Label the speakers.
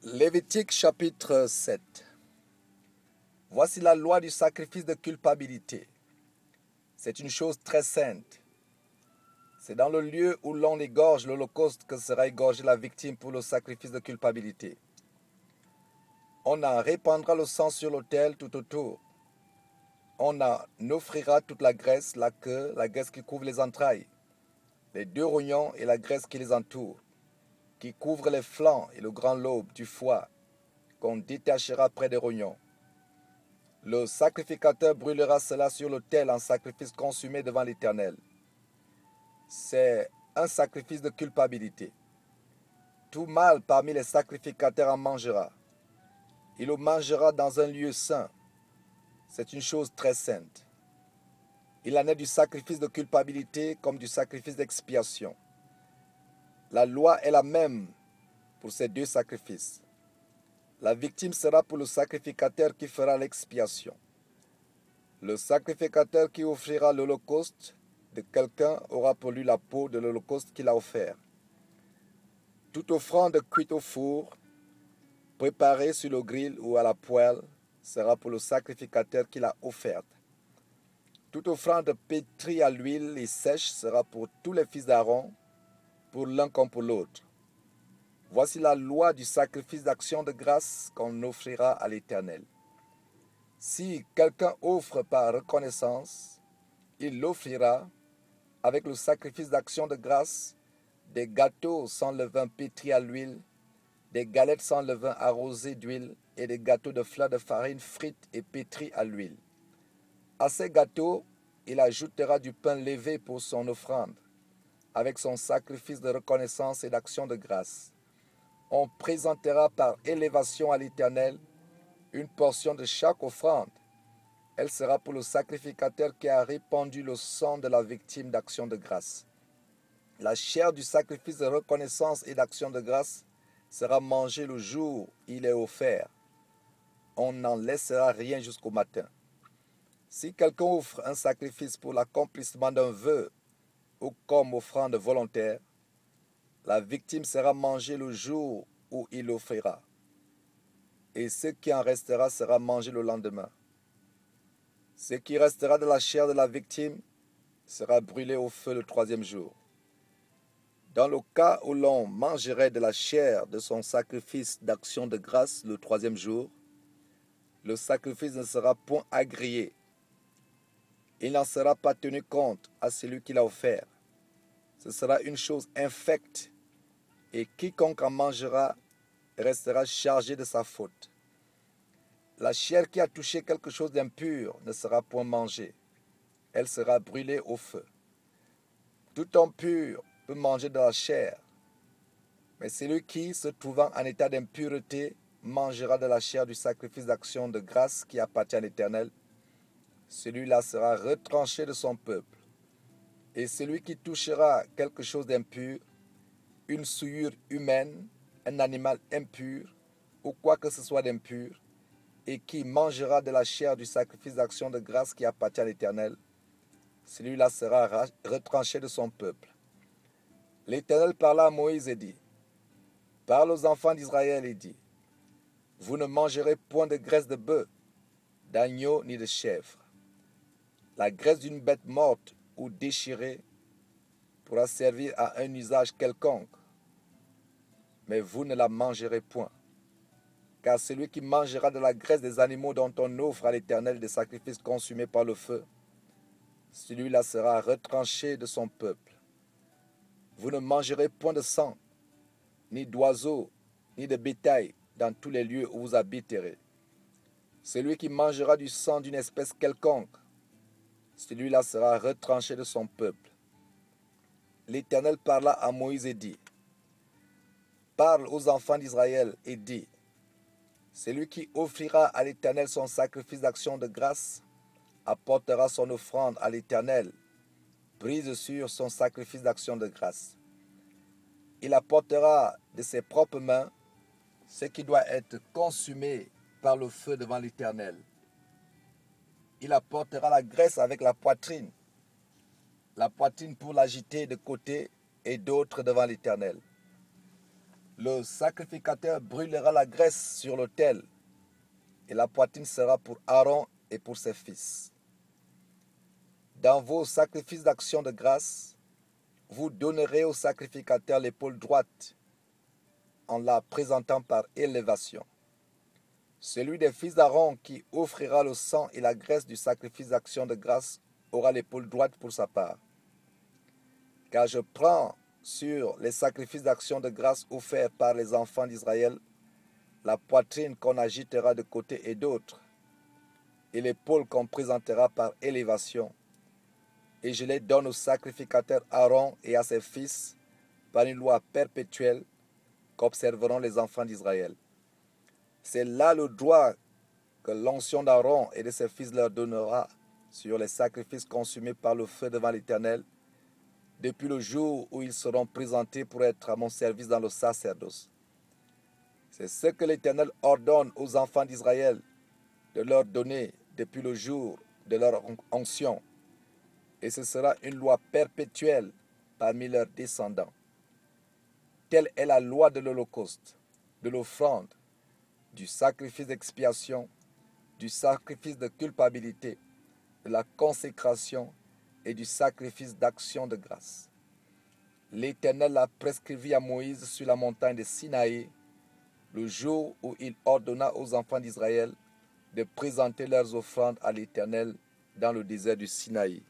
Speaker 1: Lévitique chapitre 7. Voici la loi du sacrifice de culpabilité. C'est une chose très sainte. C'est dans le lieu où l'on égorge l'holocauste que sera égorgée la victime pour le sacrifice de culpabilité. On en répandra le sang sur l'autel tout autour. On en offrira toute la graisse, la queue, la graisse qui couvre les entrailles, les deux rognons et la graisse qui les entoure, qui couvre les flancs et le grand lobe du foie, qu'on détachera près des rognons. Le sacrificateur brûlera cela sur l'autel en sacrifice consumé devant l'Éternel. C'est un sacrifice de culpabilité. Tout mâle parmi les sacrificateurs en mangera. Il le mangera dans un lieu saint. C'est une chose très sainte. Il en est du sacrifice de culpabilité comme du sacrifice d'expiation. La loi est la même pour ces deux sacrifices. La victime sera pour le sacrificateur qui fera l'expiation. Le sacrificateur qui offrira l'holocauste de quelqu'un aura pour lui la peau de l'holocauste qu'il a offert. Toute offrande cuite au four, préparée sur le grill ou à la poêle, sera pour le sacrificateur qui l'a offerte. Toute offrande pétrie à l'huile et sèche sera pour tous les fils d'Aaron, pour l'un comme pour l'autre. Voici la loi du sacrifice d'action de grâce qu'on offrira à l'Éternel. Si quelqu'un offre par reconnaissance, il l'offrira avec le sacrifice d'action de grâce, des gâteaux sans levain pétris à l'huile, des galettes sans levain arrosées d'huile et des gâteaux de fleurs de farine frites et pétris à l'huile. À ces gâteaux, il ajoutera du pain levé pour son offrande, avec son sacrifice de reconnaissance et d'action de grâce. On présentera par élévation à l'Éternel une portion de chaque offrande. Elle sera pour le sacrificateur qui a répandu le sang de la victime d'action de grâce. La chair du sacrifice de reconnaissance et d'action de grâce sera mangée le jour où il est offert. On n'en laissera rien jusqu'au matin. Si quelqu'un offre un sacrifice pour l'accomplissement d'un vœu ou comme offrande volontaire, la victime sera mangée le jour où il l'offrira, et ce qui en restera sera mangé le lendemain. Ce qui restera de la chair de la victime sera brûlé au feu le troisième jour. Dans le cas où l'on mangerait de la chair de son sacrifice d'action de grâce le troisième jour, le sacrifice ne sera point agréé. Il n'en sera pas tenu compte à celui qui l'a offert. Ce sera une chose infecte, et quiconque en mangera restera chargé de sa faute. La chair qui a touché quelque chose d'impur ne sera point mangée. Elle sera brûlée au feu. Tout impur peut manger de la chair, mais celui qui, se trouvant en état d'impureté, mangera de la chair du sacrifice d'action de grâce qui appartient à l'Éternel, celui-là sera retranché de son peuple. Et celui qui touchera quelque chose d'impur, une souillure humaine, un animal impur, ou quoi que ce soit d'impur, et qui mangera de la chair du sacrifice d'action de grâce qui appartient à l'Éternel, celui-là sera retranché de son peuple. L'Éternel parla à Moïse et dit, « Parle aux enfants d'Israël et dit, vous ne mangerez point de graisse de bœuf, d'agneau ni de chèvre. La graisse d'une bête morte ou déchirée pourra servir à un usage quelconque, mais vous ne la mangerez point. Car celui qui mangera de la graisse des animaux dont on offre à l'Éternel des sacrifices consumés par le feu, celui-là sera retranché de son peuple. Vous ne mangerez point de sang, ni d'oiseaux, ni de bétail dans tous les lieux où vous habiterez. Celui qui mangera du sang d'une espèce quelconque, celui-là sera retranché de son peuple. L'Éternel parla à Moïse et dit, parle aux enfants d'Israël et dit, celui qui offrira à l'Éternel son sacrifice d'action de grâce apportera son offrande à l'Éternel, prise sur son sacrifice d'action de grâce. Il apportera de ses propres mains ce qui doit être consumé par le feu devant l'Éternel. Il apportera la graisse avec la poitrine pour l'agiter de côté et d'autre devant l'Éternel. Le sacrificateur brûlera la graisse sur l'autel, et la poitrine sera pour Aaron et pour ses fils. Dans vos sacrifices d'action de grâce, vous donnerez au sacrificateur l'épaule droite en la présentant par élévation. Celui des fils d'Aaron qui offrira le sang et la graisse du sacrifice d'action de grâce aura l'épaule droite pour sa part. Car je prends sur les sacrifices d'action de grâce offerts par les enfants d'Israël la poitrine qu'on agitera de côté et d'autre, et l'épaule qu'on présentera par élévation, et je les donne au sacrificateur Aaron et à ses fils par une loi perpétuelle qu'observeront les enfants d'Israël. C'est là le droit que l'onction d'Aaron et de ses fils leur donnera sur les sacrifices consumés par le feu devant l'Éternel, depuis le jour où ils seront présentés pour être à mon service dans le sacerdoce. C'est ce que l'Éternel ordonne aux enfants d'Israël de leur donner depuis le jour de leur onction, et ce sera une loi perpétuelle parmi leurs descendants. Telle est la loi de l'Holocauste, de l'offrande, du sacrifice d'expiation, du sacrifice de culpabilité, de la consécration et du sacrifice d'action de grâce. L'Éternel l'a prescrit à Moïse sur la montagne de Sinaï, le jour où il ordonna aux enfants d'Israël de présenter leurs offrandes à l'Éternel dans le désert du Sinaï.